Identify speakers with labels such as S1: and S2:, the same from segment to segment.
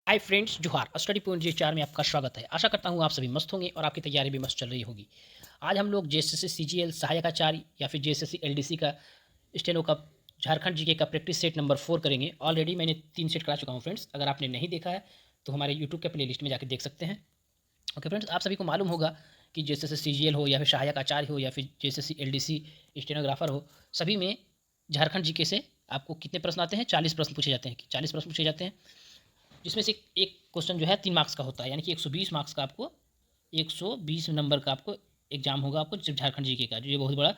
S1: Hi friends, जोहार। Study point जे 4 में आपका स्वागत है। आशा करता हूँ आप सभी मस्त होंगे और आपकी तैयारी भी मस्त चल रही होगी। आज हम लोग जेएसएससी सीजीएल सहायक आचार्य या फिर जेएसएससी एलडीसी का स्टेनो का झारखंड जीके का प्रैक्टिस सेट नंबर 4 करेंगे। ऑलरेडी मैंने 3 सेट करा चुका हूँ फ्रेंड्स। अगर आपने नहीं देखा है तो हमारे यूट्यूब के प्ले में जाकर देख सकते हैं। ओके फ्रेंड्स, आप सभी को मालूम होगा कि जेएसएससी सीजीएल हो या फिर सहायक आचार्य हो या फिर जेएसएससी एलडीसी स्टेनोग्राफर हो, सभी में झारखंड जीके से आपको कितने प्रश्न आते हैं? 40 प्रश्न पूछे जाते हैं। 40 प्रश्न पूछे जाते हैं, जिसमें से एक क्वेश्चन जो है 3 मार्क्स का होता है, यानी कि 120 मार्क्स का आपको 120 नंबर का आपको एग्जाम होगा आपको सिर्फ झारखंड जीके का, जो ये बहुत बड़ा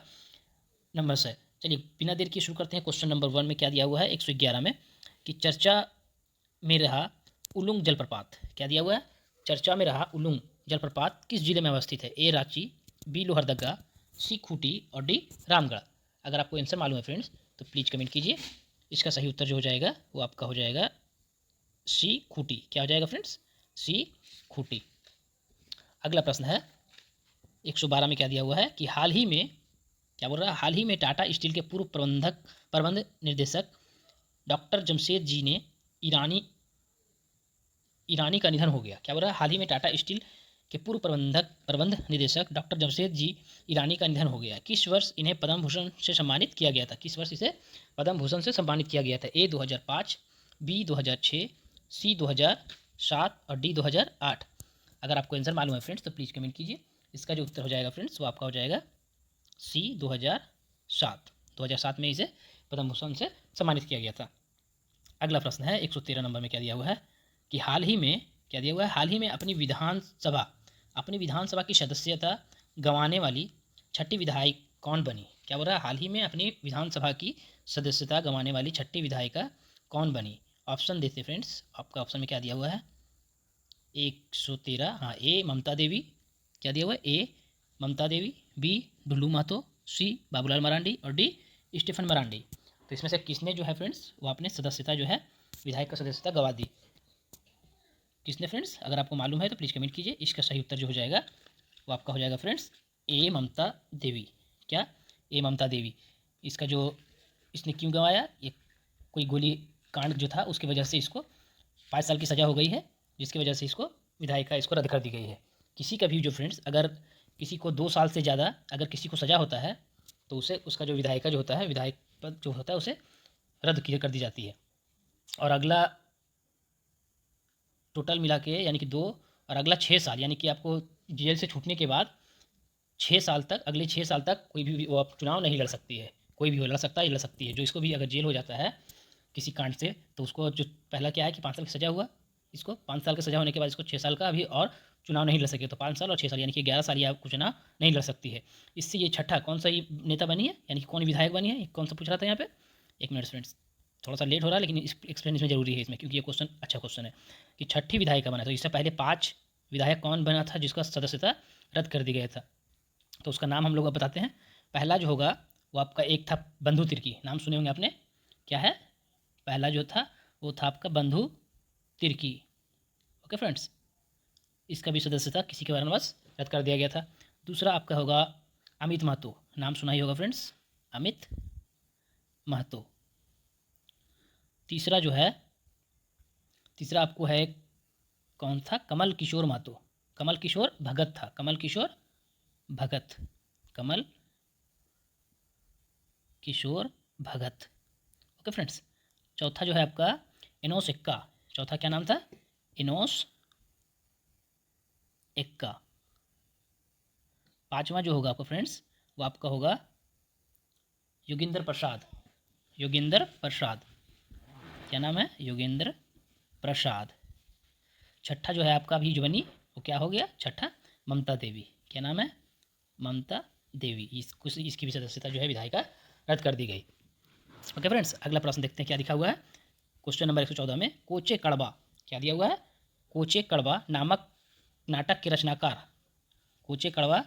S1: नंबर्स है। चलिए बिना देर किए शुरू करते हैं। क्वेश्चन नंबर 1 में क्या दिया हुआ है 111 में कि चर्चा में रहा उलुंग जलप्रपात। क्या दिया हुआ है? चर्चा में रहा उलुंग जलप्रपात किस जिले में अवस्थित है? ए रांची, बी लोहरदगा, सी खूंटी और डी रामगढ़। अगर आपको आंसर मालूम है फ्रेंड्स तो प्लीज़ कमेंट कीजिए। इसका सही उत्तर जो हो जाएगा वो आपका हो जाएगा सी खूंटी। क्या हो जाएगा फ्रेंड्स? सी खूंटी। अगला प्रश्न है 112 में क्या दिया हुआ है कि हाल ही में, क्या बोल रहा है, हाल ही में टाटा स्टील के पूर्व प्रबंध निर्देशक डॉक्टर जमशेद जी ने ईरानी ईरानी का निधन हो गया। क्या बोल रहा है? हाल ही में टाटा स्टील के पूर्व प्रबंध निदेशक डॉक्टर जमशेद जी ईरानी का निधन हो गया। किस वर्ष इन्हें पद्म भूषण से सम्मानित किया गया था? किस वर्ष इसे पद्म भूषण से सम्मानित किया गया था? ए 2005, बी 2006, सी 2007 और डी 2008। अगर आपको आंसर मालूम है फ्रेंड्स तो प्लीज़ कमेंट कीजिए। इसका जो उत्तर हो जाएगा फ्रेंड्स वो आपका हो जाएगा सी 2007। 2007 में इसे पद्म भूषण से सम्मानित किया गया था। अगला प्रश्न है 113 नंबर में क्या दिया हुआ है कि हाल ही में, क्या दिया हुआ है, हाल ही में अपनी विधानसभा की सदस्यता गंवाने वाली छठी विधायक कौन बनी? क्या बोल रहा है? हाल ही में अपनी विधानसभा की सदस्यता गंवाने वाली छठी विधायिका कौन बनी? ऑप्शन देते फ्रेंड्स। आपका ऑप्शन में क्या दिया हुआ है 113, हाँ, ए ममता देवी। क्या दिया हुआ है? ए ममता देवी, बी डुल्लू महतो, सी बाबूलाल मरांडी और डी स्टीफन मरांडी। तो इसमें से किसने जो है फ्रेंड्स वो अपने सदस्यता जो है, विधायक का सदस्यता गवा दी? किसने फ्रेंड्स? अगर आपको मालूम है तो प्लीज़ कमेंट कीजिए। इसका सही उत्तर जो हो जाएगा वो आपका हो जाएगा फ्रेंड्स ए ममता देवी। क्या? ए ममता देवी। इसका जो, इसने क्यों गंवाया? ये कोई गोली कांड जो था उसकी वजह से इसको 5 साल की सज़ा हो गई है, जिसकी वजह से इसको विधायिका इसको रद्द कर दी गई है। किसी का भी जो फ्रेंड्स, अगर किसी को 2 साल से ज़्यादा अगर किसी को सज़ा होता है तो उसे उसका जो विधायिका जो होता है, विधायक पद जो होता है उसे रद्द कर दी जाती है। और अगला टोटल मिला के यानी कि 2, और अगला 6 साल, यानी कि आपको जेल से छूटने के बाद 6 साल तक, अगले 6 साल तक कोई भी वो आप चुनाव नहीं लड़ सकती है। कोई भी हो लड़ सकता है, लड़ सकती है। जो इसको भी अगर जेल हो जाता है किसी कांड से तो उसको जो पहला क्या है कि 5 साल की सज़ा हुआ, इसको 5 साल की सज़ा होने के बाद इसको 6 साल का अभी और चुनाव नहीं लड़ सके, तो 5 साल और 6 साल यानी कि 11 साल ये आपको चुनाव नहीं लड़ सकती है। इससे ये छठा कौन सा ये नेता बनी है, यानी कि कौन विधायक बनी है? ये कौन सा पूछ रहा था यहाँ पे? 1 मिनट फ्रेंड्स, थोड़ा सा लेट हो रहा है लेकिन एक्सप्लेनेशन जरूरी है इसमें, क्योंकि ये क्वेश्चन अच्छा क्वेश्चन है कि छठी विधायिका बना। तो इससे पहले 5 विधायक कौन बना था जिसका सदस्यता रद्द कर दी गया था? तो उसका नाम हम लोग अब बताते हैं। पहला जो होगा वो आपका एक था बंधु तिर्की। नाम सुने होंगे आपने। क्या है? पहला जो था वो था आपका बंधु तिर्की। ओके फ्रेंड्स, इसका भी सदस्यता किसी के कारणवश रद्द कर दिया गया था। दूसरा आपका होगा अमित महतो। नाम सुना ही होगा फ्रेंड्स, अमित महतो। तीसरा जो है, तीसरा आपको है कौन था? कमल किशोर महतो। कमल किशोर भगत था, कमल किशोर भगत, कमल किशोर भगत। Okay friends. चौथा जो है आपका इनोस एक्का। चौथा क्या नाम था? इनोस एक्का। पांचवा जो होगा आपका फ्रेंड्स वो आपका होगा योगेंद्र प्रसाद। योगेंद्र प्रसाद, क्या नाम है? योगेंद्र प्रसाद। छठा जो है आपका अभी जो बनी वो क्या हो गया? छठा ममता देवी। क्या नाम है? ममता देवी। इसकी भी सदस्यता जो है विधायिका रद्द कर दी गई। ओके फ्रेंड्स, अगला प्रश्न देखते हैं क्या लिखा हुआ है। क्वेश्चन नंबर 114 में कोचे कड़वा। क्या दिया हुआ है? कोचे कड़वा नामक नाटक के रचनाकार, कोचे कड़वा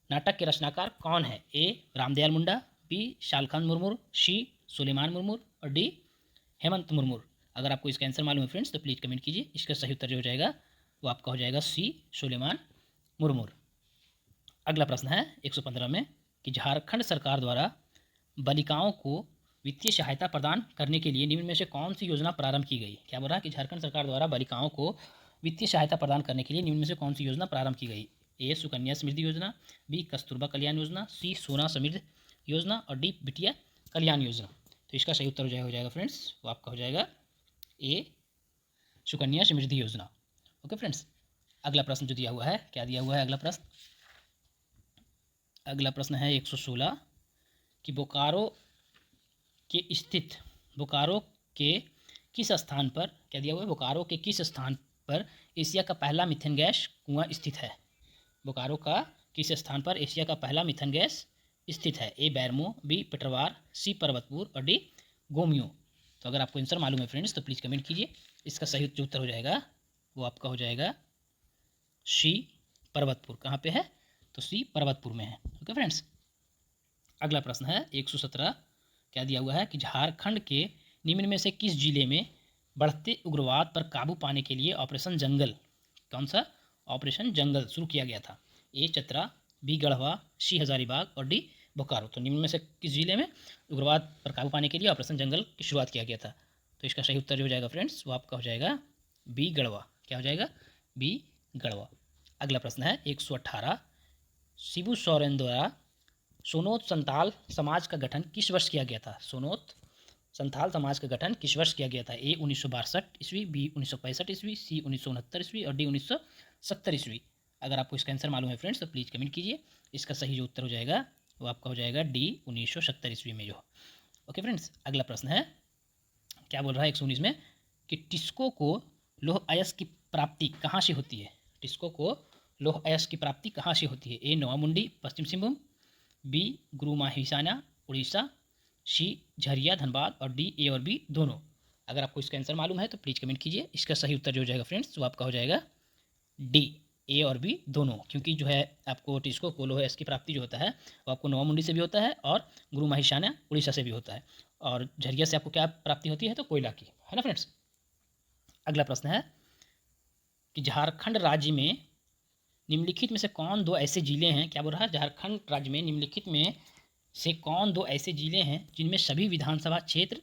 S1: नाटक के रचनाकार कौन है? ए रामदयाल मुंडा, बी शालखान मुर्मू, सी सुलेमान मुर्मू और डी हेमंत मुर्मू। अगर आपको इसका आंसर मालूम है फ्रेंड्स तो प्लीज़ कमेंट कीजिए। इसका सही उत्तर जो हो जाएगा वो आपका हो जाएगा सी सुलेमान मुर्मू। अगला प्रश्न है 115 में कि झारखंड सरकार द्वारा बालिकाओं को वित्तीय सहायता प्रदान करने के लिए निम्न में से कौन सी योजना प्रारंभ की गई। क्या बोल रहा है कि झारखंड सरकार द्वारा बालिकाओं को वित्तीय सहायता प्रदान करने के लिए निम्न में से कौन सी योजना प्रारंभ की गई। ए सुकन्या समृद्धि योजना, बी कस्तूरबा कल्याण योजना, सी सोना समृद्धि योजना और डी बिटिया कल्याण योजना। तो इसका सही उत्तर हो जाएगा फ्रेंड्स, वो आपका हो जाएगा ए सुकन्या समृद्धि योजना। ओके फ्रेंड्स, अगला प्रश्न जो दिया हुआ है, क्या दिया हुआ है अगला प्रश्न। अगला प्रश्न है 116 कि बोकारो के किस स्थान पर, क्या दिया हुआ है, बोकारो के किस स्थान पर एशिया का पहला मिथेन गैस कुआं स्थित है। बोकारो का किस स्थान पर एशिया का पहला मिथेन गैस स्थित है। ए बैरमो, बी पेटरवार, सी पर्वतपुर और डी गोमियो। तो अगर आपको आंसर मालूम है फ्रेंड्स तो प्लीज़ कमेंट कीजिए। इसका सही जो उत्तर हो जाएगा वो आपका हो जाएगा सी पर्वतपुर। कहाँ पे है, तो सी पर्वतपुर में है। ओके फ्रेंड्स, अगला प्रश्न है 117, क्या दिया हुआ है कि झारखंड के निम्न में से किस जिले में बढ़ते उग्रवाद पर काबू पाने के लिए ऑपरेशन जंगल, कौन सा ऑपरेशन जंगल शुरू किया गया था। ए चतरा, बी गढ़वा, सी हजारीबाग और डी बोकारो। तो निम्न में से किस जिले में उग्रवाद पर काबू पाने के लिए ऑपरेशन जंगल की शुरुआत किया गया था। तो इसका सही उत्तर जो हो जाएगा फ्रेंड्स वो आपका हो जाएगा बी गढ़वा। क्या हो जाएगा, बी गढ़वा। अगला प्रश्न है 118, शिबू सोरेन द्वारा सोनोत संताल समाज का गठन किस वर्ष किया गया था। सोनोत संथाल समाज का गठन किस वर्ष किया गया था। ए 1962 ईस्वी, बी 1965 ईस्वी, सी 1969 ईस्वी और डी 1970 ईस्वी। अगर आपको इसका आंसर मालूम है फ्रेंड्स तो प्लीज़ कमेंट कीजिए। इसका सही जो उत्तर हो जाएगा वो आपका हो जाएगा डी 1970 ईस्वी में जो। ओके फ्रेंड्स, अगला प्रश्न है, क्या बोल रहा है 119 में कि टिस्को को लौह अयस्क की प्राप्ति कहाँ से होती है। टिस्को को लौह अयस्क की प्राप्ति कहाँ से होती है। ए नवामुंडी पश्चिम सिंहभूम, बी गुरुमाहिसाना उड़ीसा, सी झरिया धनबाद और डी ए और बी दोनों। अगर आपको इसका आंसर मालूम है तो प्लीज़ कमेंट कीजिए। इसका सही उत्तर जो हो जाएगा फ्रेंड्स वो आपका हो जाएगा डी ए और बी दोनों, क्योंकि जो है आपको टिस्को को लोहे इसकी प्राप्ति जो होता है वो आपको नवामुंडी से भी होता है और गुरु महिशाना उड़ीसा से भी होता है, और झरिया से आपको क्या प्राप्ति होती है, तो कोयला की, है ना फ्रेंड्स। अगला प्रश्न है कि झारखंड राज्य में निम्नलिखित में से कौन दो ऐसे जिले हैं, क्या बोल रहा है, झारखंड राज्य में निम्नलिखित में से कौन दो ऐसे जिले हैं जिनमें सभी विधानसभा क्षेत्र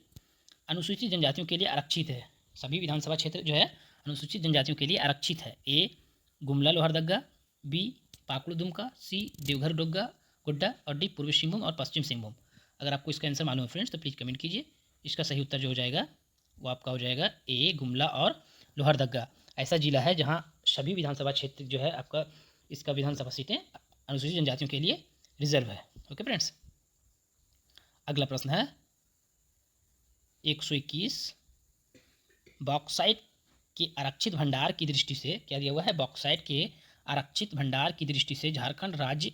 S1: अनुसूचित जनजातियों के लिए आरक्षित है। सभी विधानसभा क्षेत्र जो है अनुसूचित जनजातियों के लिए आरक्षित है। ए गुमला लोहरदगा, बी पाकुड़ दुमका, सी देवघर डोग्गा गुड्डा और डी पूर्वी सिंहभूम और पश्चिम सिंहभूम। अगर आपको इसका आंसर मालूम है फ्रेंड्स तो प्लीज़ कमेंट कीजिए। इसका सही उत्तर जो हो जाएगा वो आपका हो जाएगा ए गुमला और लोहरदगा। ऐसा जिला है जहाँ सभी विधानसभा क्षेत्र जो है आपका इसका विधानसभा सीटें अनुसूचित जनजातियों के लिए रिजर्व है। ओके फ्रेंड्स, अगला प्रश्न है 121, बॉक्साइट के आरक्षित भंडार की दृष्टि से, क्या दिया हुआ है, बॉक्साइट के आरक्षित भंडार की दृष्टि से झारखंड राज्य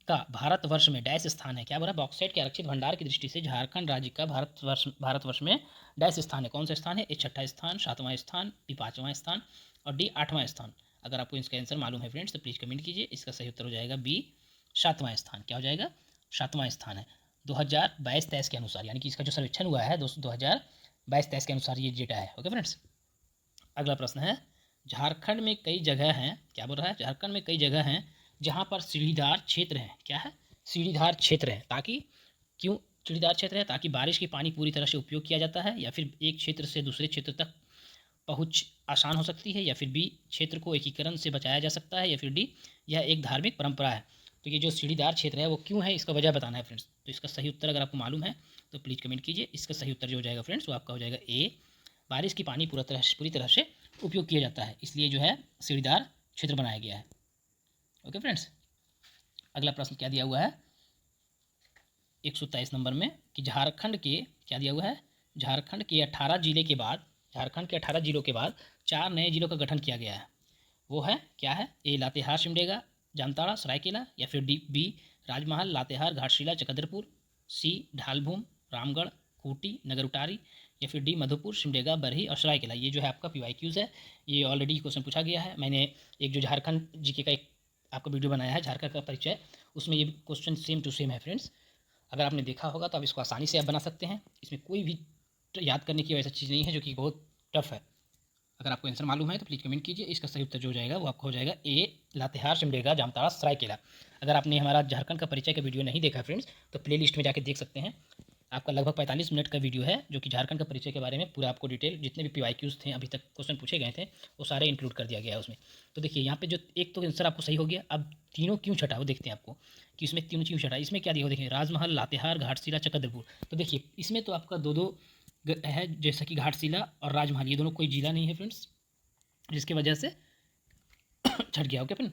S1: का भारतवर्ष में डैश स्थान है। क्या बोला, बॉक्साइट के आरक्षित भंडार की दृष्टि से झारखंड राज्य का भारतवर्ष में डैश स्थान है। कौन सा स्थान है। ए छठा स्थान, सातवां स्थान, बी पाँचवां स्थान और डी आठवां स्थान। अगर आपको इसका आंसर मालूम है फ्रेंड्स तो प्लीज़ कमेंट कीजिए। इसका सही उत्तर हो जाएगा बी सातवां स्थान। क्या हो जाएगा, सातवां स्थान है 2022-23 के अनुसार, यानी कि इसका जो सर्वेक्षण हुआ है 2022-23 के अनुसार ये डेटा है। ओके फ्रेंड्स, अगला प्रश्न है, झारखंड में कई जगह हैं, क्या बोल रहा है, झारखंड में कई जगह हैं जहाँ पर सीढ़ीदार क्षेत्र हैं। क्या है, सीढ़ीदार क्षेत्र है, ताकि क्यों सीढ़ीदार क्षेत्र है, ताकि बारिश के पानी पूरी तरह से उपयोग किया जाता है, या फिर एक क्षेत्र से दूसरे क्षेत्र तक पहुँच आसान हो सकती है, या फिर बी क्षेत्र को एकीकरण से बचाया जा सकता है, या फिर डी यह एक धार्मिक परंपरा है। तो ये जो सीढ़ीदार क्षेत्र है वो क्यों है, इसका वजह बताना है फ्रेंड्स। तो इसका सही उत्तर अगर आपको मालूम है तो प्लीज़ कमेंट कीजिए। इसका सही उत्तर जो हो जाएगा फ्रेंड्स वो आपका हो जाएगा ए, बारिश की पानी पूरी तरह से उपयोग किया जाता है, इसलिए जो है सीढ़ीदार क्षेत्र बनाया गया है। ओके फ्रेंड्स, अगला प्रश्न क्या दिया हुआ है 123 नंबर में कि झारखंड के, क्या दिया हुआ है, झारखंड के 18 जिले के बाद, झारखंड के 18 जिलों के बाद 4 नए जिलों का गठन किया गया है। वो है क्या है, ए लातेहार सिमडेगा जामताड़ा सरायकेला, या फिर डी बी राजमहल लातेहार घाटशिला चकंदरपुर, सी ढालभूम रामगढ़ खूंटी नगरउटारी, या फिर डी मधुपुर सिमडेगा बरही और सरायकेला। ये जो है आपका PYQs है, ये ऑलरेडी क्वेश्चन पूछा गया है। मैंने एक जो झारखंड जीके का एक आपका वीडियो बनाया है झारखंड का परिचय, उसमें ये क्वेश्चन सेम टू सेम है फ्रेंड्स। अगर आपने देखा होगा तो आप इसको आसानी से आप बना सकते हैं। इसमें कोई भी याद करने की वैसा चीज़ नहीं है जो कि बहुत टफ है। अगर आपको आंसर मालूम है तो प्लीज़ कमेंट कीजिए। इसका सही उत्तर जो हो जाएगा वो आपका हो जाएगा ए लातेहार सिमडेगा जामताड़ा सरायकेला। अगर आपने हमारा झारखंड का परिचय का वीडियो नहीं देखा फ्रेंड्स तो प्लेलिस्ट में जाके देख सकते हैं। आपका लगभग 45 मिनट का वीडियो है, जो कि झारखंड का परिचय के बारे में पूरा आपको डिटेल, जितने भी PYQs थे अभी तक क्वेश्चन पूछे गए थे, वो सारे इंक्लूड कर दिया गया है उसमें। तो देखिए यहाँ पे जो एक तो आंसर आपको सही हो गया। अब तीनों क्यों छटा वो देखते हैं आपको कि इसमें तीनों क्यों छटा। इसमें क्या दिया हो देखिए, राजमहल, लातेहार, घाटशिला, चक्रधरपुर। तो देखिए इसमें तो आपका दो दो है, जैसा कि घाटशिला और राजमहल, ये दोनों कोई जिला नहीं है फ्रेंड्स, जिसकी वजह से छट गया। ओके फ्रेंड,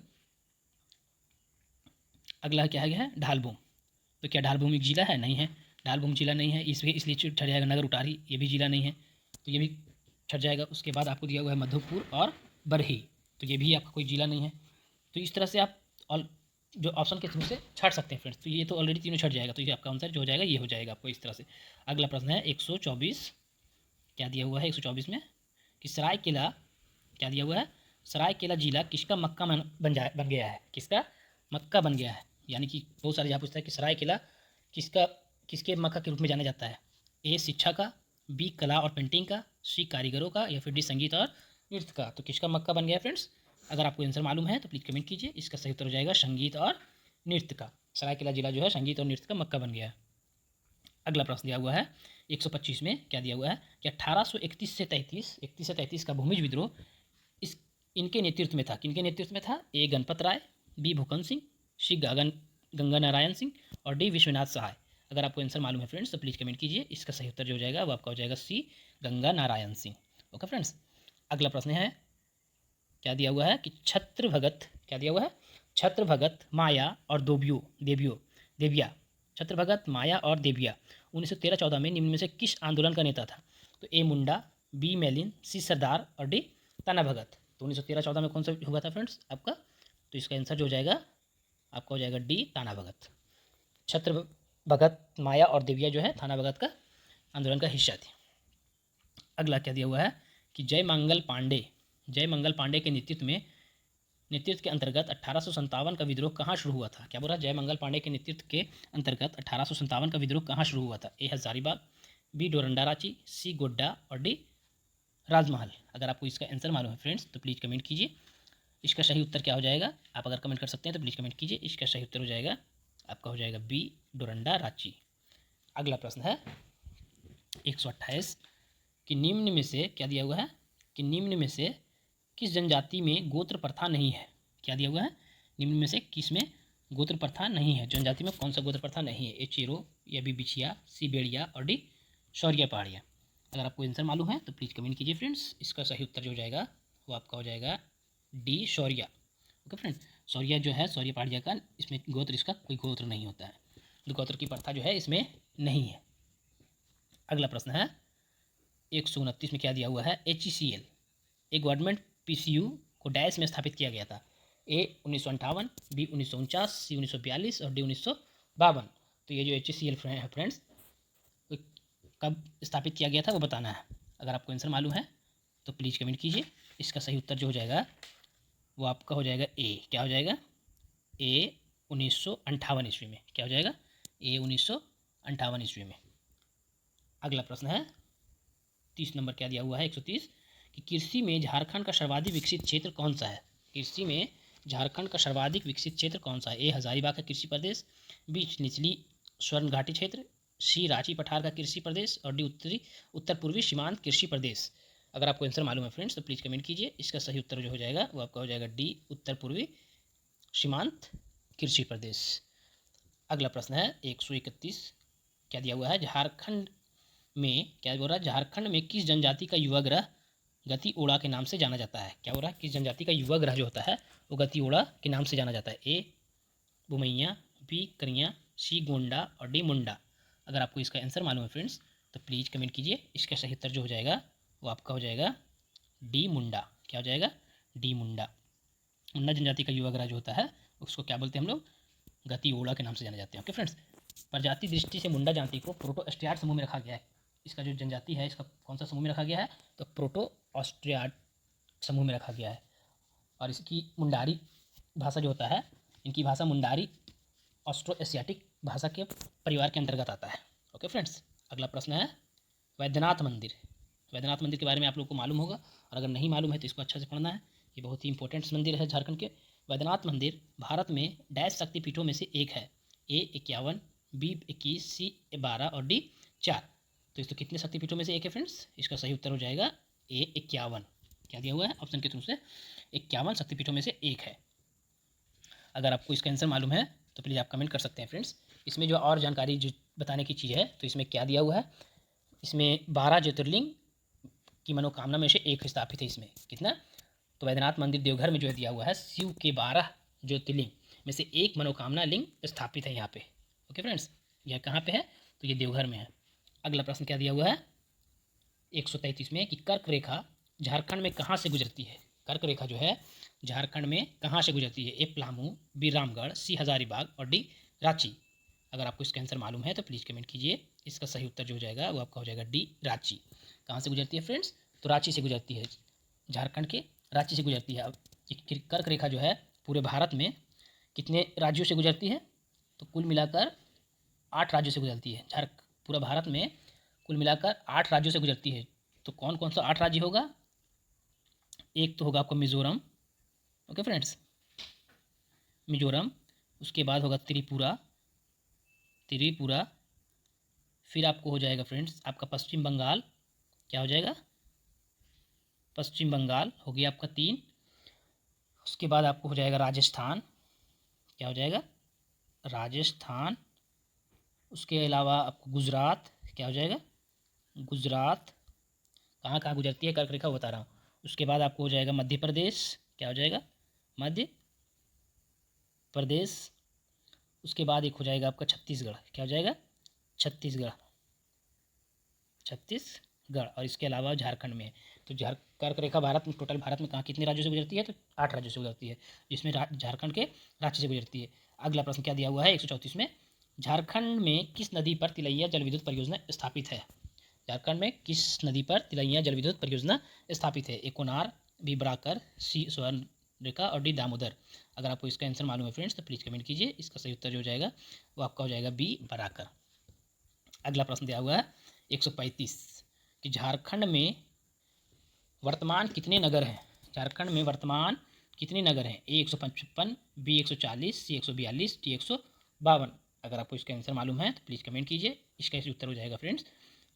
S1: अगला क्या है ढालभूम। तो क्या ढालभूम एक जिला है? नहीं है, ढालभूम जिला नहीं है, इसलिए छट जाएगा। नगर उटारी, ये भी जिला नहीं है, तो ये भी छट जाएगा। उसके बाद आपको दिया हुआ है मधुपुर और बरही, तो ये भी आपका कोई जिला नहीं है। तो इस तरह से आप जो ऑप्शन के थ्रू से छट सकते हैं फ्रेंड्स। तो ये तो ऑलरेडी तीनों छट जाएगा, तो ये आपका आंसर जो हो जाएगा ये हो जाएगा आपको इस तरह से। अगला प्रश्न है 124, क्या दिया हुआ है 124 में कि सरायकेला, क्या दिया हुआ है, सरायकेला जिला किसका मक्का बन गया है, किसका मक्का बन गया है। यानी कि बहुत सारे यहाँ पूछता है कि सरायकेला किसका किसके मक्का के रूप में जाना जाता है। ए शिक्षा का, बी कला और पेंटिंग का, सी कारीगरों का, या फिर डी संगीत और नृत्य का। तो किसका मक्का बन गया फ्रेंड्स? अगर आपको आंसर मालूम है तो प्लीज़ कमेंट कीजिए। इसका सही उत्तर हो जाएगा संगीत और नृत्य का। सरायकेला जिला जो है संगीत और नृत्य का मक्का बन गया है। अगला प्रश्न दिया हुआ है 125 में, क्या दिया हुआ है कि 1831 से 33 का भूमिज विद्रोह इस इनके नेतृत्व में था। किनके नेतृत्व में था? ए गणपत राय, बी भूकंप सिंह, सी गंगा नारायण सिंह और डी विश्वनाथ सहाय। अगर आपको आंसर मालूम है फ्रेंड्स तो प्लीज़ कमेंट कीजिए। इसका सही उत्तर जो हो जाएगा वो आपका हो जाएगा सी गंगा नारायण सिंह। ओके फ्रेंड्स, अगला प्रश्न है, क्या दिया हुआ है कि छत्र भगत, क्या दिया हुआ है, छत्र भगत, माया और देविया, छत्र भगत, माया और देविया 1913-14 में निम्न में से किस आंदोलन का नेता था? तो ए मुंडा, बी मैलिन, सी सरदार और डी ताना भगत। तो 1913-14 में कौन सा हुआ था फ्रेंड्स आपका? तो इसका आंसर जो हो जाएगा आपका हो जाएगा डी ताना भगत। छत्र भगत, माया और देविया जो है ताना भगत का आंदोलन का हिस्सा थे। अगला क्या दिया हुआ है कि जयमंगल पांडे के नेतृत्व के अंतर्गत 1857 का विद्रोह कहाँ शुरू हुआ था? क्या बोल रहा है, जयमंगल पांडे के नेतृत्व के अंतर्गत 1857 का विद्रोह कहाँ शुरू हुआ था? ए हजारीबाग, बी डोरंडा रांची, सी गोड्डा और डी राजमहल। अगर आपको इसका आंसर मालूम है फ्रेंड्स तो प्लीज़ कमेंट कीजिए। इसका सही उत्तर क्या हो जाएगा? आप अगर कमेंट कर सकते हैं तो प्लीज़ कमेंट कीजिए। इसका सही उत्तर हो जाएगा आपका हो जाएगा बी डोरंडा रांची। अगला प्रश्न है 128 कि निम्न में से, क्या दिया हुआ है कि निम्न में से किस जनजाति में गोत्र प्रथा नहीं है? क्या दिया हुआ है, निम्न में से किस में गोत्र प्रथा नहीं है, जनजाति में कौन सा गोत्र प्रथा नहीं है? ए चेरो, या बी बिछिया, सी बेड़िया और डी शौर्य पहाड़िया। अगर आपको आंसर मालूम है तो प्लीज़ कमेंट कीजिए फ्रेंड्स। इसका सही उत्तर जो हो जाएगा वो आपका हो जाएगा डी शौर्य। ओके फ्रेंड, शौर्य जो है शौर्य पहाड़िया का, इसमें गोत्र, इसका कोई गोत्र नहीं होता है, गोत्र की प्रथा जो है इसमें नहीं है। अगला प्रश्न है 129 में, क्या दिया हुआ है, HECL एक गवर्नमेंट PCU को डैश में स्थापित किया गया था। ए 1958, बी 1949, सी 1942 और डी 1952। तो ये जो HECL है फ्रेंड्स कब स्थापित किया गया था वो बताना है। अगर आपको आंसर मालूम है तो प्लीज़ कमेंट कीजिए। इसका सही उत्तर जो हो जाएगा वो आपका हो जाएगा ए, क्या हो जाएगा, ए 1958 ईस्वी में। क्या हो जाएगा, ए 1958 ईस्वी में। अगला प्रश्न है 30 नंबर, क्या दिया हुआ है 130 कि कृषि में झारखंड का सर्वाधिक विकसित क्षेत्र कौन सा है? कृषि में झारखंड का सर्वाधिक विकसित क्षेत्र कौन सा है? ए हजारीबाग का कृषि प्रदेश, बी निचली स्वर्ण घाटी क्षेत्र, सी रांची पठार का कृषि प्रदेश और डी उत्तर पूर्वी सीमांत कृषि प्रदेश। अगर आपको आंसर मालूम है फ्रेंड्स तो प्लीज़ कमेंट कीजिए। इसका सही उत्तर जो हो जाएगा वो आपका हो जाएगा डी उत्तर पूर्वी सीमांत कृषि प्रदेश। अगला प्रश्न है 131, क्या दिया हुआ है, झारखंड में, क्या बोल रहा है, झारखंड में किस जनजाति का युवा ग्रह गति ओड़ा के नाम से जाना जाता है? क्या हो रहा है, किस जनजाति का युवा ग्रह जो होता है वो गति ओड़ा के नाम से जाना जाता है? ए बुमैया, बी करिया, सी गोंडा और डी मुंडा। अगर आपको इसका आंसर मालूम है फ्रेंड्स तो प्लीज़ कमेंट कीजिए। इसका सही उत्तर जो हो जाएगा वो आपका हो जाएगा डी मुंडा। क्या हो जाएगा, डी मुंडा। मुंडा जनजाति का युवा ग्रह जो होता है उसको क्या बोलते हैं हम लोग, गति ओड़ा के नाम से जाने जाते हैं। ओके फ्रेंड्स, प्रजाति दृष्टि से मुंडा जाति को प्रोटोस्ट्रियाट समूह में रखा गया है। इसका जो जनजाति है इसका कौन सा समूह में रखा गया है? तो प्रोटोस्ट्रियाट समूह में रखा गया है। और इसकी मुंडारी भाषा जो होता है, इनकी भाषा मुंडारी ऑस्ट्रो एशियाटिक भाषा के परिवार के अंतर्गत आता है। ओके फ्रेंड्स, अगला प्रश्न है वैद्यनाथ मंदिर। वैद्यनाथ मंदिर के बारे में आप लोग को मालूम होगा, और अगर नहीं मालूम है तो इसको अच्छे से पढ़ना है। ये बहुत ही इंपॉर्टेंट मंदिर है झारखंड के। वैद्यनाथ मंदिर भारत में डैश शक्तिपीठों में से एक है। ए 51, बी 21, सी 12 और डी 4। तो इस तो कितने शक्तिपीठों में से एक है फ्रेंड्स? इसका सही उत्तर हो जाएगा ए 51। क्या दिया हुआ है ऑप्शन के थ्रू से? 51 शक्तिपीठों में से एक है। अगर आपको इसका आंसर मालूम है तो प्लीज़ आप कमेंट कर सकते हैं फ्रेंड्स। इसमें जो और जानकारी जो बताने की चीज़ है तो इसमें क्या दिया हुआ है, इसमें 12 ज्योतिर्लिंग की मनोकामना में से एक स्थापित है इसमें। कितना? तो वैद्यनाथ मंदिर देवघर में जो है दिया हुआ है शिव के 12 ज्योतिर्लिंग में से एक मनोकामना लिंग स्थापित है यहाँ पे। ओके फ्रेंड्स, यह कहाँ पे है? तो ये देवघर में है। अगला प्रश्न क्या दिया हुआ है 133 में कि कर्क रेखा झारखंड में कहाँ से गुजरती है? कर्क रेखा जो है झारखंड में कहाँ से गुजरती है? ए पलामू, बी रामगढ़, सी हजारीबाग और डी रांची। अगर आपको इसका आंसर मालूम है तो प्लीज़ कमेंट कीजिए। इसका सही उत्तर जो हो जाएगा वो आपका हो जाएगा डी रांची। कहाँ से गुजरती है फ्रेंड्स? तो रांची से गुजरती है, झारखंड के रांची से गुजरती है। अब कर्क रेखा जो है पूरे भारत में कितने राज्यों से गुजरती है? तो कुल मिलाकर 8 राज्यों से गुजरती है। पूरा भारत में कुल मिलाकर 8 राज्यों से गुजरती है। तो कौन कौन सा 8 राज्य होगा? एक तो होगा आपका मिजोरम, ओके फ्रेंड्स, मिजोरम। उसके बाद होगा त्रिपुरा, त्रिपुरा। फिर आपको हो जाएगा फ्रेंड्स आपका पश्चिम बंगाल। क्या हो जाएगा? पश्चिम बंगाल हो गया आपका 3। उसके बाद आपको हो जाएगा राजस्थान। क्या हो जाएगा? राजस्थान। उसके अलावा आपको गुजरात। क्या हो जाएगा? गुजरात। कहाँ कहाँ गुजरती है कर्क रेखा बता रहा हूँ। उसके बाद आपको हो जाएगा मध्य प्रदेश। क्या हो जाएगा? मध्य प्रदेश। उसके बाद एक हो जाएगा आपका छत्तीसगढ़। क्या हो जाएगा? छत्तीसगढ़, छत्तीसगढ़। और इसके अलावा झारखंड में। तो कर्क रेखा भारत में टोटल भारत में कहाँ कितने राज्यों से गुजरती है? तो 8 राज्यों से गुजरती है, जिसमें झारखंड के रांची से गुजरती है। अगला प्रश्न क्या दिया हुआ है 134 में, झारखंड में किस नदी पर तिलैया जल विद्युत परियोजना स्थापित है? झारखंड में किस नदी पर तिलैया जल विद्युत परियोजना स्थापित है? ए कोनार, बी बराकर, सी स्वर्ण रेखा और डी दामोदर। अगर आपको इसका आंसर मालूम है फ्रेंड्स तो प्लीज़ कमेंट कीजिए। इसका सही उत्तर जो हो जाएगा वो आपका हो जाएगा बी बराकर। अगला प्रश्न दिया हुआ है 135 कि झारखंड में वर्तमान कितने नगर हैं? झारखंड में वर्तमान कितने नगर हैं? ए 155, बी 140, सी 142, डी 152। अगर आपको इसका आंसर मालूम है तो प्लीज़ कमेंट कीजिए। इसका उत्तर हो जाएगा फ्रेंड्स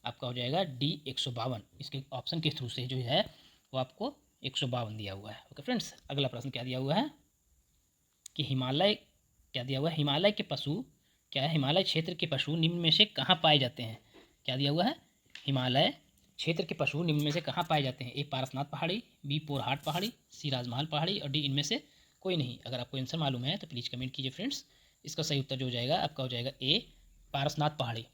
S1: आपका हो जाएगा डी 152। इसके ऑप्शन के थ्रू से जो है वो आपको 152 दिया हुआ है। ओके फ्रेंड्स, अगला प्रश्न क्या दिया हुआ है कि हिमालय, क्या दिया हुआ है हिमालय के पशु, क्या है हिमालय क्षेत्र के पशु निम्न में से कहाँ पाए जाते हैं? क्या दिया हुआ है हिमालय क्षेत्र के पशु निम्न में से कहाँ पाए जाते हैं? ए पारसनाथ पहाड़ी, बी पोरहाट पहाड़ी, सी राजमहल पहाड़ी और डी इनमें से कोई नहीं। अगर आपको आंसर मालूम है तो प्लीज़ कमेंट कीजिए फ्रेंड्स। इसका सही उत्तर जो हो जाएगा आपका हो जाएगा ए पारसनाथ पहाड़ी।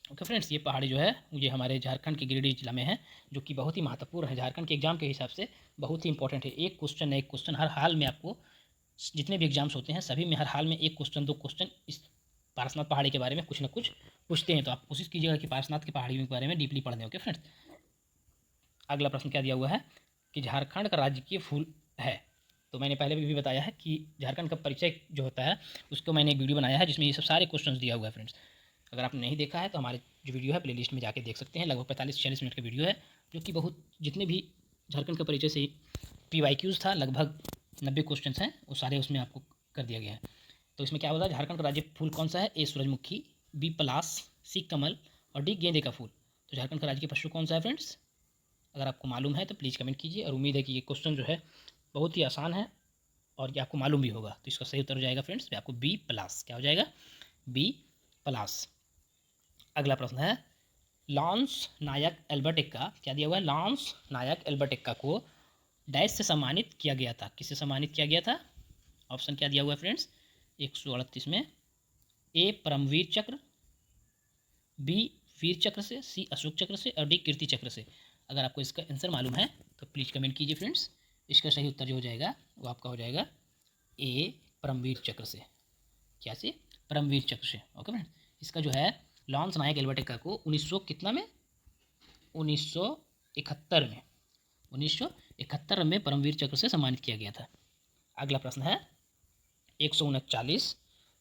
S1: ओके फ्रेंड्स, ये पहाड़ी जो है ये हमारे झारखंड के गिरिडीह जिला में है, जो कि बहुत ही महत्वपूर्ण है। झारखंड के एग्जाम के हिसाब से बहुत ही इंपॉर्टेंट है। एक क्वेश्चन हर हाल में आपको, जितने भी एग्जाम्स होते हैं सभी में हर हाल में एक क्वेश्चन 2 क्वेश्चन इस पारसनाथ पहाड़ी के बारे में कुछ ना कुछ पूछते हैं। तो आप कोशिश कीजिएगा कि पारसनाथ की पहाड़ी के बारे में डीपली पढ़ दें। ओके फ्रेंड्स, अगला प्रश्न क्या दिया हुआ है कि झारखंड का राजकीय फूल है? तो मैंने पहले भी बताया है कि झारखंड का परिचय जो होता है उसको मैंने एक वीडियो बनाया है जिसमें ये सब सारे क्वेश्चन दिया हुआ है फ्रेंड्स। अगर आपने नहीं देखा है तो हमारे जो वीडियो है प्लेलिस्ट में जाके देख सकते हैं। लगभग 45-46 मिनट का वीडियो है, जो कि बहुत जितने भी झारखंड का परिचय से PYQs था लगभग 90 क्वेश्चन हैं वो सारे उसमें आपको कर दिया गया है। तो इसमें क्या होता है झारखंड का राज्य फूल कौन सा है? ए सूरजमुखी, बी पलास, सी कमल और डी गेंदे का फूल। तो झारखंड का राज्य पशु कौन सा है फ्रेंड्स? अगर आपको मालूम है तो प्लीज़ कमेंट कीजिए। और उम्मीद है कि ये क्वेश्चन जो है बहुत ही आसान है और ये आपको मालूम भी होगा। तो इसका सही उत्तर हो जाएगा फ्रेंड्स आपको बी प्लस। क्या हो जाएगा? B plus. अगला प्रश्न है लॉन्स नायक एल्बर्ट एक्का, क्या दिया हुआ है? लॉन्स नायक एल्बर्ट एक्का को डैश से सम्मानित किया गया था? किससे सम्मानित किया गया था? ऑप्शन क्या दिया हुआ है फ्रेंड्स 138 में? ए परमवीर चक्र, बी वीर चक्र से, सी अशोक चक्र से और डी कीर्ति चक्र से। अगर आपको इसका आंसर मालूम है तो प्लीज़ कमेंट कीजिए फ्रेंड्स। इसका सही उत्तर जो हो जाएगा वो आपका हो जाएगा ए परमवीर चक्र से। क्या से? परमवीर चक्र से। ओके फ्रेंड्स, इसका जो है लॉन्स नायक एल्बर्ट एक्का को 1900 कितना में 1971 में 1971 में परमवीर चक्र से सम्मानित किया गया था। अगला प्रश्न है 139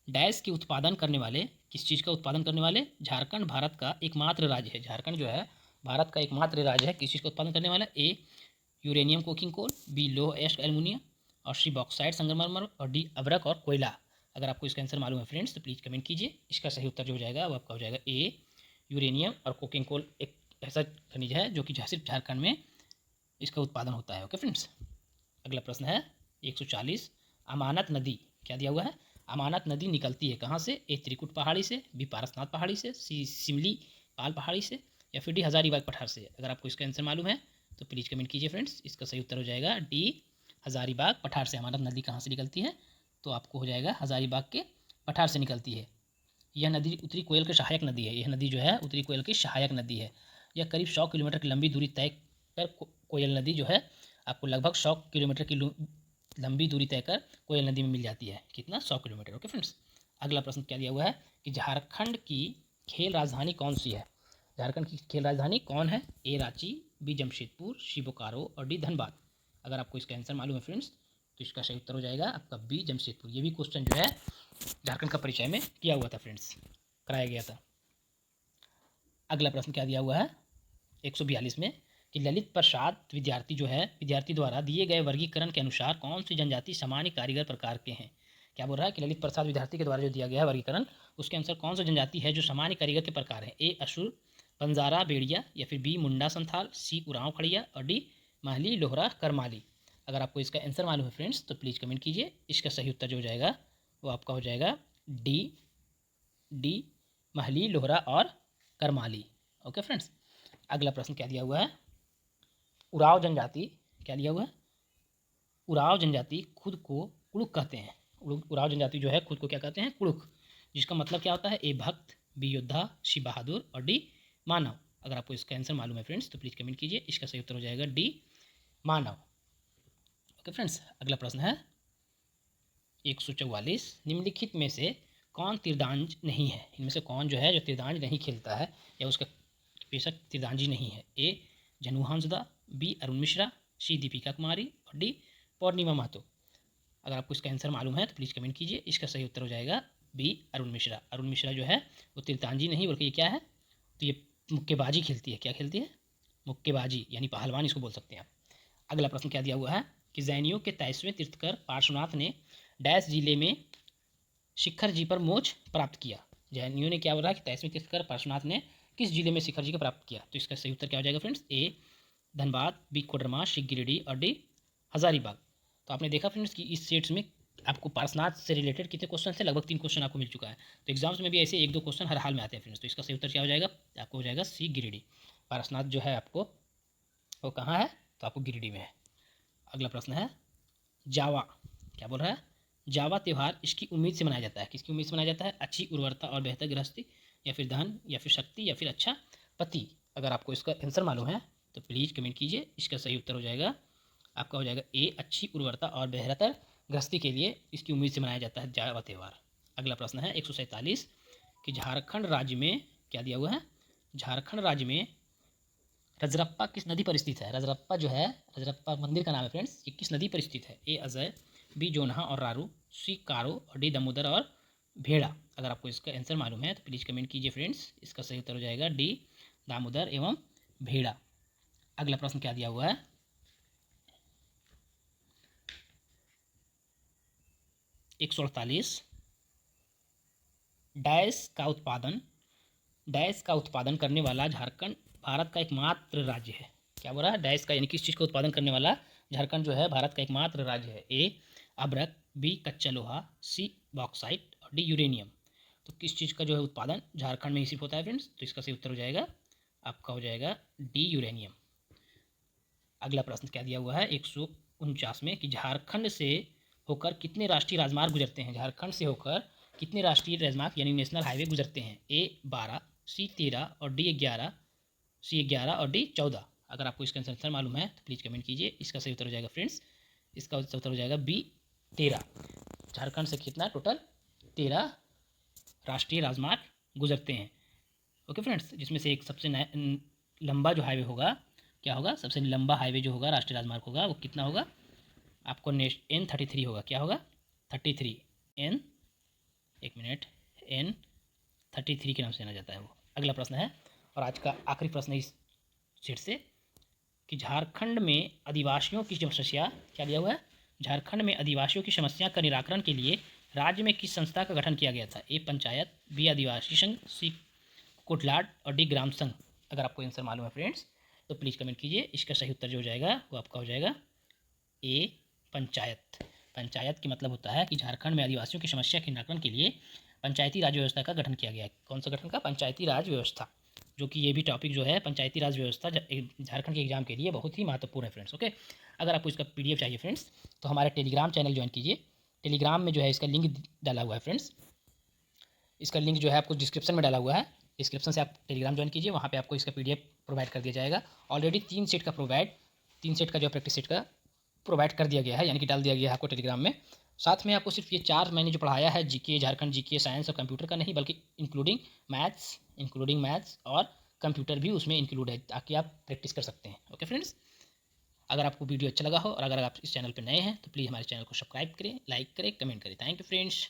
S1: डैश की उत्पादन करने वाले, किस चीज़ का उत्पादन करने वाले? झारखंड भारत का एकमात्र राज्य है। झारखंड जो है भारत का एकमात्र राज्य है किस चीज़ का उत्पादन करने वाला? ए यूरेनियम कोकिंग कोल, बी लोह एस्ट एल्युमिनियम और सी बॉक्साइड संगमरमर और डी अभ्रक और कोयला। अगर आपको इसका आंसर मालूम है फ्रेंड्स तो प्लीज़ कमेंट कीजिए। इसका सही उत्तर जो हो जाएगा वो आपका हो जाएगा ए यूरेनियम और कोकिंग कोल एक ऐसा खनिज है जो कि सिर्फ झारखंड में इसका उत्पादन होता है। ओके फ्रेंड्स, अगला प्रश्न है 140। अमानत नदी क्या दिया हुआ है? अमानत नदी निकलती है कहाँ से? ए त्रिकुट पहाड़ी से, बी पारसनाथ पहाड़ी से, सी सिमली पाल पहाड़ी से, या फिर डी हजारीबाग पठार से। अगर आपको इसका आंसर मालूम है तो प्लीज़ कमेंट कीजिए फ्रेंड्स। इसका सही उत्तर हो जाएगा डी हजारीबाग पठार से। अमानत नदी कहाँ से निकलती है? तो आपको हो जाएगा हजारीबाग के पठार से निकलती है। यह नदी उत्तरी कोयल की सहायक नदी है। यह नदी जो है उत्तरी कोयल की सहायक नदी है। यह करीब 100 किलोमीटर की लंबी दूरी तय कर कोयल नदी जो है आपको लगभग 100 किलोमीटर की लंबी दूरी तय कर कोयल नदी में मिल जाती है। कितना? 100 किलोमीटर। ओके फ्रेंड्स, अगला प्रश्न क्या दिया हुआ है कि झारखंड की खेल राजधानी कौन सी है? झारखंड की खेल राजधानी कौन है? ए रांची, बी जमशेदपुर, सी बोकारो और डी धनबाद। अगर आपको इसका आंसर मालूम है फ्रेंड्स तो इसका सही उत्तर हो जाएगा आपका बी जमशेदपुर। ये भी क्वेश्चन जो है झारखंड का परिचय में किया हुआ था फ्रेंड्स, कराया गया था। अगला प्रश्न क्या दिया हुआ है 142 में कि ललित प्रसाद विद्यार्थी जो है विद्यार्थी द्वारा दिए गए वर्गीकरण के अनुसार कौन सी जनजाति सामान्य कारीगर प्रकार के हैं? क्या बोल रहा है कि ललित प्रसाद विद्यार्थी के द्वारा जो दिया गया है वर्गीकरण उसके अनुसार कौन सा जनजाति है जो सामान्य कारीगर के प्रकार है? ए असुर, बंजारा बेड़िया, या फिर बी मुंडा संथाल, सी उरांव खड़िया और डी महली लोहरा करमाली। अगर आपको इसका आंसर मालूम है फ्रेंड्स तो प्लीज़ कमेंट कीजिए। इसका सही उत्तर जो हो जाएगा वो आपका हो जाएगा डी महली लोहरा और करमाली। ओके फ्रेंड्स, अगला प्रश्न क्या दिया हुआ है उराव जनजाति। क्या दिया हुआ है? उराव जनजाति खुद को कुड़ुक कहते हैं। उराव जनजाति जो है खुद को क्या कहते हैं? कुड़ुक, जिसका मतलब क्या होता है? ए भक्त, बी योद्धा, सी बहादुर और डी मानव। अगर आपको इसका आंसर मालूम है फ्रेंड्स तो प्लीज़ कमेंट कीजिए। इसका सही उत्तर हो जाएगा डी मानव। ओके फ्रेंड्स, अगला प्रश्न है 144। निम्नलिखित में से कौन तीरंदाज नहीं है? इनमें से कौन जो है जो तीरंदाज नहीं खेलता है या उसका पेशा तीरंदाजी नहीं है? ए जनू हांसदा, बी अरुण मिश्रा, सी दीपिका कुमारी और डी पौर्णिमा महतो। अगर आपको इसका आंसर मालूम है तो प्लीज़ कमेंट कीजिए। इसका सही उत्तर हो जाएगा बी अरुण मिश्रा। अरुण मिश्रा जो है वो तीरंदाजी नहीं बल्कि ये क्या है? तो ये मुक्केबाजी खेलती है। क्या खेलती है? मुक्केबाजी, यानी पहलवान इसको बोल सकते हैं आप। अगला प्रश्न क्या दिया हुआ है कि जैनियों के 23वें तीर्थकर पार्श्वनाथ ने डैश जिले में शिखर जी पर मोक्ष प्राप्त किया। जैनियों ने क्या बोला कि 23वें तीर्थकर पार्श्वनाथ ने किस जिले में शिखर जी को प्राप्त किया? तो इसका सही उत्तर क्या हो जाएगा फ्रेंड्स? ए धनबाद, बी कोडरमा, सी गिरिडीह और डी हजारीबाग। तो आपने देखा फ्रेंड्स कि इस सेट्स में आपको पार्श्वनाथ से रिलेटेड कितने क्वेश्चन थे? लगभग 3 क्वेश्चन आपको मिल चुका है। तो एग्जाम्स में भी ऐसे 1-2 क्वेश्चन हर हाल में आते हैं फ्रेंड्स। तो इसका सही उत्तर क्या हो जाएगा? आपको हो जाएगा सी गिरिडीह। पार्श्वनाथ जो है आपको वो कहाँ है? तो आपको गिरिडीह में है। अगला प्रश्न है जावा। क्या बोल रहा है? जावा त्यौहार इसकी उम्मीद से मनाया जाता है। किसकी उम्मीद से मनाया जाता है? अच्छी उर्वरता और बेहतर गृहस्थी, या फिर धन, या फिर शक्ति, या फिर अच्छा पति। अगर आपको इसका आंसर मालूम है तो प्लीज़ कमेंट कीजिए। इसका सही उत्तर हो जाएगा आपका हो जाएगा ए अच्छी उर्वरता और बेहतर गृहस्थी के लिए इसकी उम्मीद से मनाया जाता है जावा त्यौहार। अगला प्रश्न है 147 कि झारखंड राज्य में क्या दिया हुआ है? झारखंड राज्य में रजरप्पा किस नदी पर स्थित है? रजरप्पा जो है रजरप्पा मंदिर का नाम है फ्रेंड्स। ये किस नदी पर स्थित है? ए अजय, बी जोनहा और रारू, सी कारो और डी दामोदर और भेड़ा। अगर आपको इसका आंसर मालूम है तो प्लीज़ कमेंट कीजिए फ्रेंड्स। इसका सही उत्तर हो जाएगा डी दामोदर एवं भेड़ा। अगला प्रश्न क्या दिया हुआ है 148। डैश का उत्पादन करने वाला झारखंड भारत का एकमात्र राज्य है। क्या बोल रहा है? डैश का यानी किस चीज़ का उत्पादन करने वाला झारखंड जो है भारत का एकमात्र राज्य है? ए अभ्रक, बी कच्चा लोहा, सी बॉक्साइट और डी यूरेनियम। तो किस चीज़ का जो है उत्पादन झारखंड में ही सिर्फ होता है फ्रेंड्स? तो इसका सही उत्तर हो जाएगा आपका हो जाएगा डी यूरेनियम। अगला प्रश्न क्या दिया हुआ है 149 में कि झारखंड से होकर कितने राष्ट्रीय राजमार्ग गुजरते हैं? झारखंड से होकर कितने राष्ट्रीय राजमार्ग यानी नेशनल हाईवे गुजरते हैं? ए 12, सी 13 और डी 11, सी 11 और डी 14। अगर आपको इसका आंसर मालूम है तो प्लीज़ कमेंट कीजिए। इसका सही उत्तर हो जाएगा फ्रेंड्स इसका उत्तर हो जाएगा बी 13। झारखंड से कितना टोटल 13 राष्ट्रीय राजमार्ग गुजरते हैं। ओके फ्रेंड्स, जिसमें से एक सबसे लंबा जो हाईवे होगा क्या होगा? सबसे लंबा हाईवे जो होगा राष्ट्रीय राजमार्ग होगा वो कितना होगा? आपको N33 होगा। क्या होगा? 33 N, एक मिनट, N33 के नाम से जाना जाता है वो। अगला प्रश्न है और आज का आखिरी प्रश्न है इस सेट से कि झारखंड में आदिवासियों की समस्या क्या दिया हुआ है? झारखंड में आदिवासियों की समस्या का निराकरण के लिए राज्य में किस संस्था का गठन किया गया था? ए पंचायत, बी आदिवासी संघ, सी कोटलाड और डी ग्रामसंग। अगर आपको आंसर मालूम है फ्रेंड्स तो प्लीज़ कमेंट कीजिए। इसका सही उत्तर जो हो जाएगा वो आपका हो जाएगा ए, पंचायत। पंचायत की मतलब होता है कि झारखंड में आदिवासियों की समस्या के निराकरण के लिए पंचायती राज व्यवस्था का गठन किया गया है। कौन सा गठन का? पंचायती राज व्यवस्था। जो कि ये भी टॉपिक जो है पंचायती राज व्यवस्था झारखंड के एग्जाम के लिए बहुत ही महत्वपूर्ण है फ्रेंड्स। ओके, अगर आपको इसका पीडीएफ चाहिए फ्रेंड्स तो हमारा टेलीग्राम चैनल ज्वाइन कीजिए। टेलीग्राम में जो है इसका लिंक डाला हुआ है फ्रेंड्स। इसका लिंक जो है आपको डिस्क्रिप्शन में डाला हुआ है। डिस्क्रिप्शन से आप टेलीग्राम ज्वाइन कीजिए, वहाँ पे आपको इसका पीडीएफ प्रोवाइड कर दिया जाएगा। ऑलरेडी 3 सेट का जो प्रैक्टिस सेट का प्रोवाइड कर दिया गया है, यानी कि डाल दिया गया है आपको टेलीग्राम में। साथ में आपको सिर्फ ये 4 मैंने जो पढ़ाया है जीके, झारखंड जीके, साइंस और कंप्यूटर का नहीं, बल्कि इंक्लूडिंग मैथ्स और कंप्यूटर भी उसमें इंक्लूड है, ताकि आप प्रैक्टिस कर सकते हैं। ओके फ्रेंड्स, अगर आपको वीडियो अच्छा लगा हो और अगर आप इस चैनल पर नए हैं तो प्लीज़ हमारे चैनल को सब्सक्राइब करें, लाइक करें, कमेंट करें। Thank you friends.